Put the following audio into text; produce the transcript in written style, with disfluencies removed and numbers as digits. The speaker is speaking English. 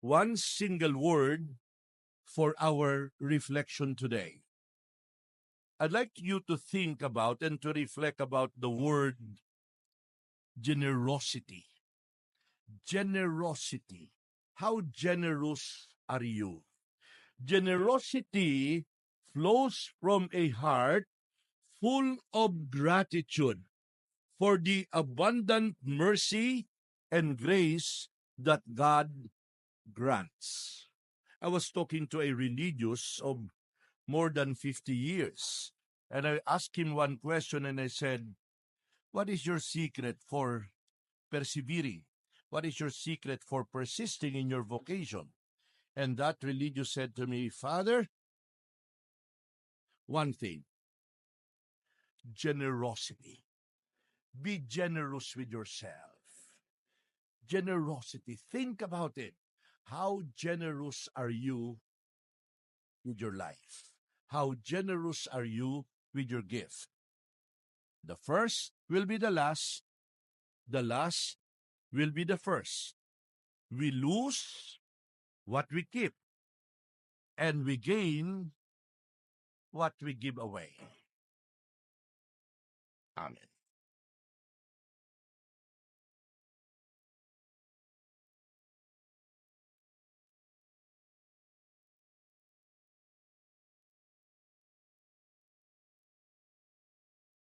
one single word for our reflection today. I'd like you to think about and to reflect about the word generosity. Generosity. How generous are you? Generosity flows from a heart full of gratitude for the abundant mercy and grace that God grants. I was talking to a religious of more than 50 years, and I asked him one question and I said, "What is your secret for persevering? What is your secret for persisting in your vocation?" And that religious said to me, "Father, one thing, generosity. Be generous with yourself. Generosity. Think about it. How generous are you with your life? How generous are you with your gift? The first will be the last will be the first. We lose what we keep, and we gain what we give away." Amen.